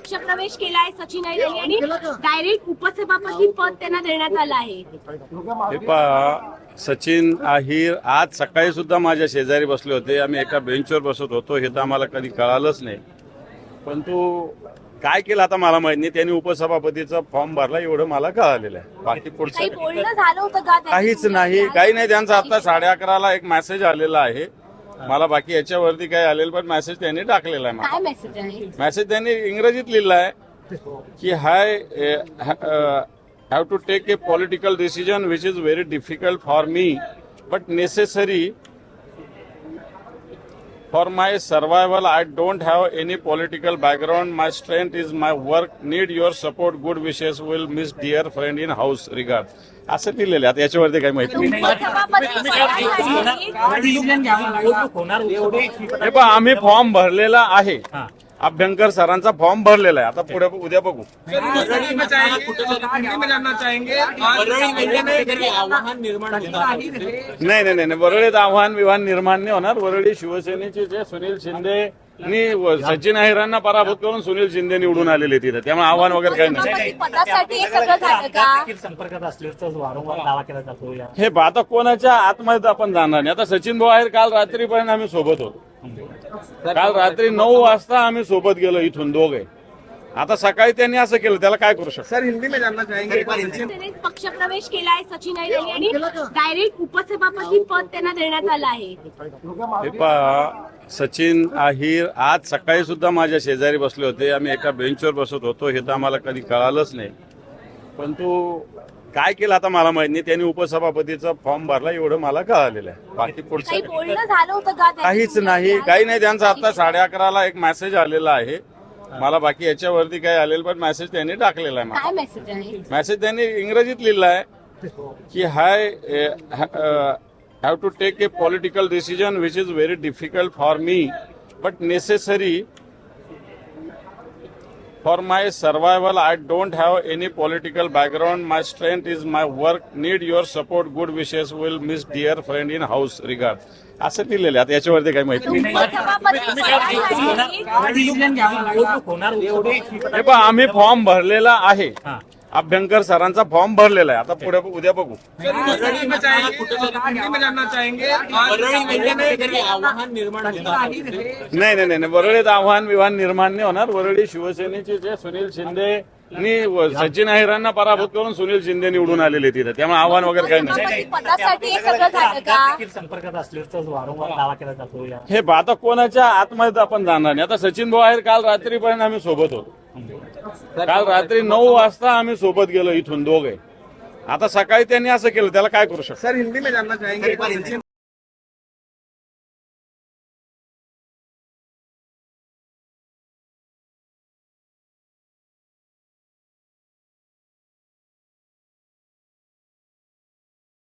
पक्षप्रवेश केलाय सचिन अहिर यांनी आणि डायरेक्ट उपसभापती पद त्यांना देण्यात आलं आहे। हे पहा, सचिन अहिर आज सकाळी सुद्धा माझ्या शेजारी बसले होते। आम्ही एका बेंचवर बसत होतो, हे तर आम्हाला कधी कळालंच नाही। परंतु काय केलं आता मला माहित नाही, त्यांनी उपसभापतीचा फॉर्म भरला एवढं मला कळालेलं आहे। बाकी पुढचं काही बोलणं झालं होतं का? काहीच नाही, काही नाही। त्यांचा आता 11:30ला एक मेसेज आलेला आहे मला, बाकी याच्यावरती काही आलेलं, पण मेसेज त्यांनी टाकलेला आहे मला। काय मेसेज आहे? मेसेज त्यांनी इंग्रजीत लिहिला आहे की I have to take a political decision which is very difficult for me but necessary for my survival. I don't have any political background. My strength is my work. Need your support. Good wishes. Will miss dear friend in house. Regard. असं लिहिलेलं आहे। आता याच्यावरती काही माहिती नाही। हे पहा, आम्ही फॉर्म भरलेला आहे, अभ्यंकर सरांचा फॉर्म भरलेला आहे। आता पुढे उद्या बघू। नाही, वरळीत आव्हान विवान निर्माण नाही होणार। वरळी शिवसेनेचे जे सुनील शिंदे आणि सचिन अहिरांना पराभूत करून सुनील शिंदे निवडून आलेले तिथे, त्यामुळे आव्हान वगैरे काही नाही। संपर्कात असल्याचं वारंवार दावा केला जातो। हे आता कोणाच्या आतमध्ये आपण जाणार नाही। आता सचिन भाऊ अहिर काल रात्रीपर्यंत आम्ही सोबत होतो। काल रात्री 9 वाजता आम्ही सोबत गेलो इथून दोघे। आता सकाळी त्यांनी असं केलं, त्याला काय करू शकतो? सर हिंदी में जानना चाहेंगे। पक्षप्रवेश केलाय सचिन अहिर यांनी आणि डायरेक्ट उपसभापती पद त्यांना देण्यात आलं आहे। हे पहा, सचिन अहिर आज सकाळी सुद्धा माझ्या शेजारी बसले होते। आम्ही एका बेंचवर बसत होतो, हे तर आम्हाला कधी कळालंच नाही। परंतु काय केलं आता मला माहित नाही, त्यांनी उपसभापतीचा फॉर्म भरला एवढं मला कळालेलं आहे। बाकी पुढचं काही बोलणं झालं होतं का? काहीच नाही, काही नाही। त्यांचा आता 11:30ला एक मेसेज आलेला आहे मला, बाकी याच्यावरती काही आलेलं, पण मेसेज त्यांनी टाकलेला आहे मला। काय मेसेज आहे? मेसेज त्यांनी इंग्रजीत लिहिला आहे की I have to take a political decision which is very difficult for me but necessary for my survival. I don't have any political background. My strength is my work. Need your support. Good wishes. Will miss dear friend in house. Regard. असं लिहिलेलं आहे। आता याच्यावरती काही माहिती नाही। हे पहा, आम्ही फॉर्म भरलेला आहे, अभ्यंकर सरांचा फॉर्म भरलेला आहे। आता पुढे उद्या बघू। हिंदी में जानना चाहेंगे। नाही, वरळीत आव्हान विवान निर्माण नाही होणार। वरळी शिवसेनेचे जे सुनील शिंदे आणि सचिन अहिरांना पराभूत करून सुनील शिंदे निवडून आलेले तिथे, त्यामुळे आव्हान वगैरे काही नाही। संपर्कात असल्याचं वारंवार दावा केला जातो। हे आता कोणाच्या आतमध्ये आपण जाणार नाही। आता सचिन भाऊ अहिर काल रात्रीपर्यंत आम्ही सोबत होतो। काल रात्री 9 वाजता आम्ही सोबत गेलो इथून दोघे। आता सकाळी त्यांनी असं केलं, त्याला काय करू शकतो? सर हिंदी में जानना चाहेंगे।